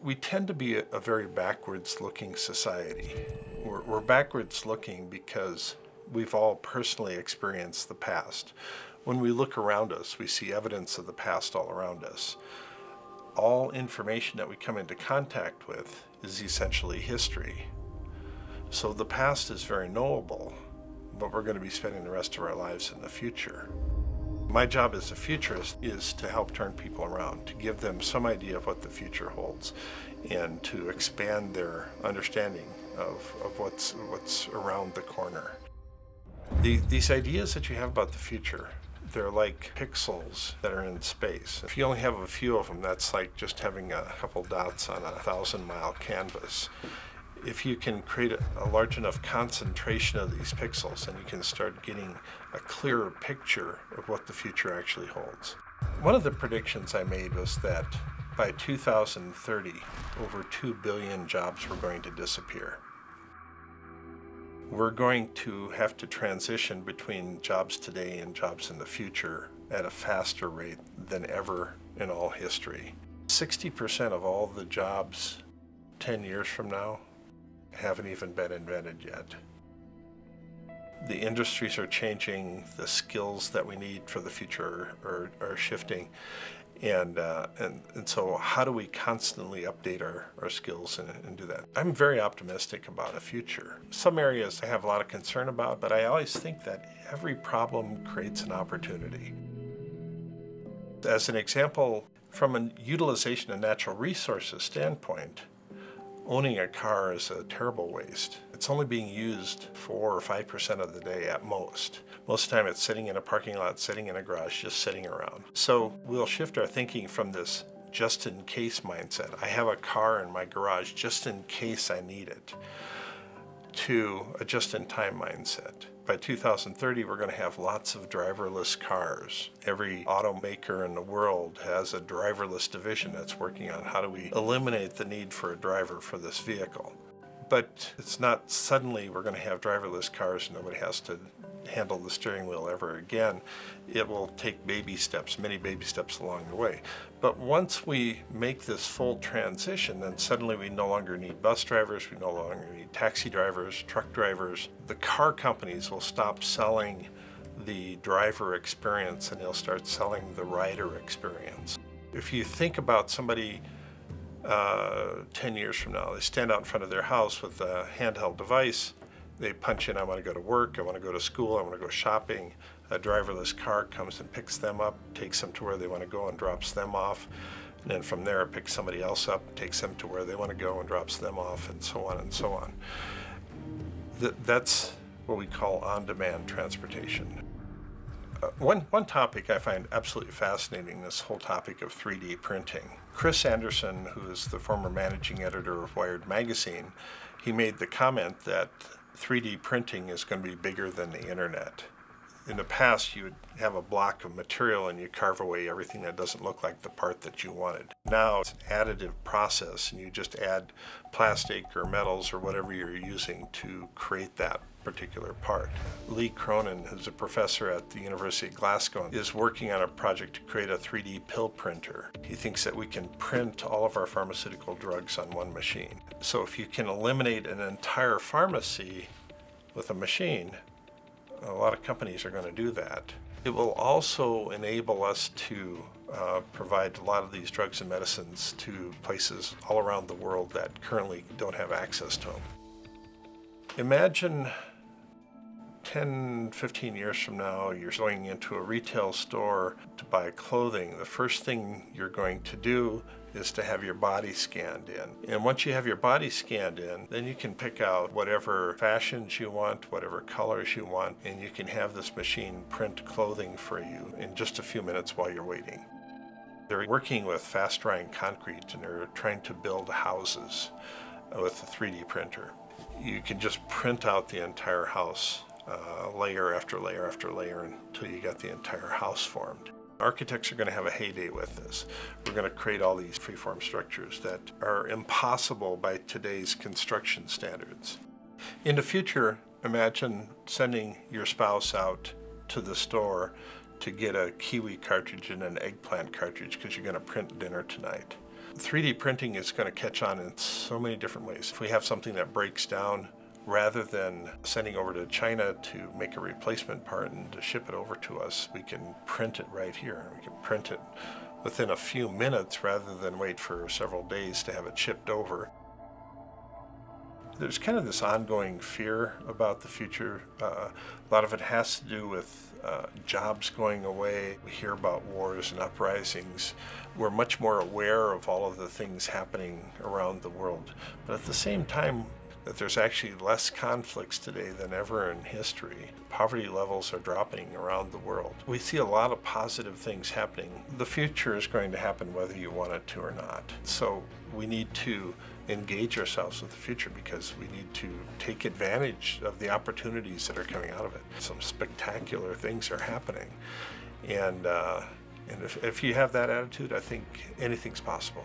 We tend to be a very backwards-looking society. We're backwards-looking because we've all personally experienced the past. When we look around us, we see evidence of the past all around us. All information that we come into contact with is essentially history. So the past is very knowable, but we're going to be spending the rest of our lives in the future. My job as a futurist is to help turn people around, to give them some idea of what the future holds, and to expand their understanding of what's around the corner. These ideas that you have about the future, they're like pixels that are in space. If you only have a few of them, that's like just having a couple dots on a 1,000-mile canvas. If you can create a large enough concentration of these pixels, then you can start getting a clearer picture of what the future actually holds. One of the predictions I made was that by 2030, over 2 billion jobs were going to disappear. We're going to have to transition between jobs today and jobs in the future at a faster rate than ever in all history. 60% of all the jobs 10 years from now haven't even been invented yet. The industries are changing, the skills that we need for the future are shifting, and so how do we constantly update our skills and do that? I'm very optimistic about a future. Some areas I have a lot of concern about, but I always think that every problem creates an opportunity. As an example, from a utilization of natural resources standpoint, owning a car is a terrible waste. It's only being used 4 or 5% of the day at most. Most of the time it's sitting in a parking lot, sitting in a garage, just sitting around. So we'll shift our thinking from this just-in-case mindset, I have a car in my garage just in case I need it, to a just-in-time mindset. By 2030, we're going to have lots of driverless cars. Every automaker in the world has a driverless division that's working on how do we eliminate the need for a driver for this vehicle. But it's not suddenly we're going to have driverless cars and nobody has to handle the steering wheel ever again. It will take baby steps, many baby steps along the way. But once we make this full transition, then suddenly we no longer need bus drivers, we no longer need taxi drivers, truck drivers. The car companies will stop selling the driver experience and they'll start selling the rider experience. If you think about somebody 10 years from now, they stand out in front of their house with a handheld device, they punch in, I want to go to work, I want to go to school, I want to go shopping. A driverless car comes and picks them up, takes them to where they want to go and drops them off. And then from there it picks somebody else up, takes them to where they want to go and drops them off, and so on and so on. That's what we call on-demand transportation. One topic I find absolutely fascinating, this whole topic of 3D printing. Chris Anderson, who is the former managing editor of Wired magazine, he made the comment that 3D printing is going to be bigger than the internet. In the past, you would have a block of material and you carve away everything that doesn't look like the part that you wanted. Now it's an additive process and you just add plastic or metals or whatever you're using to create that particular part. Lee Cronin, who's a professor at the University of Glasgow, is working on a project to create a 3D pill printer. He thinks that we can print all of our pharmaceutical drugs on one machine. So if you can eliminate an entire pharmacy with a machine, a lot of companies are going to do that. It will also enable us to provide a lot of these drugs and medicines to places all around the world that currently don't have access to them. Imagine 10, 15 years from now, you're going into a retail store to buy clothing. The first thing you're going to do is to have your body scanned in. And once you have your body scanned in, then you can pick out whatever fashions you want, whatever colors you want, and you can have this machine print clothing for you in just a few minutes while you're waiting. They're working with fast-drying concrete and they're trying to build houses with a 3D printer. You can just print out the entire house, layer after layer after layer, until you get the entire house formed. Architects are going to have a heyday with this. We're going to create all these freeform structures that are impossible by today's construction standards. In the future, imagine sending your spouse out to the store to get a kiwi cartridge and an eggplant cartridge because you're going to print dinner tonight. 3D printing is going to catch on in so many different ways. If we have something that breaks down, rather than sending over to China to make a replacement part and to ship it over to us, we can print it right here. We can print it within a few minutes rather than wait for several days to have it shipped over. There's kind of this ongoing fear about the future. A lot of it has to do with jobs going away. We hear about wars and uprisings. We're much more aware of all of the things happening around the world. But at the same time, that there's actually less conflicts today than ever in history. Poverty levels are dropping around the world. We see a lot of positive things happening. The future is going to happen whether you want it to or not. So we need to engage ourselves with the future because we need to take advantage of the opportunities that are coming out of it. Some spectacular things are happening. And if you have that attitude, I think anything's possible.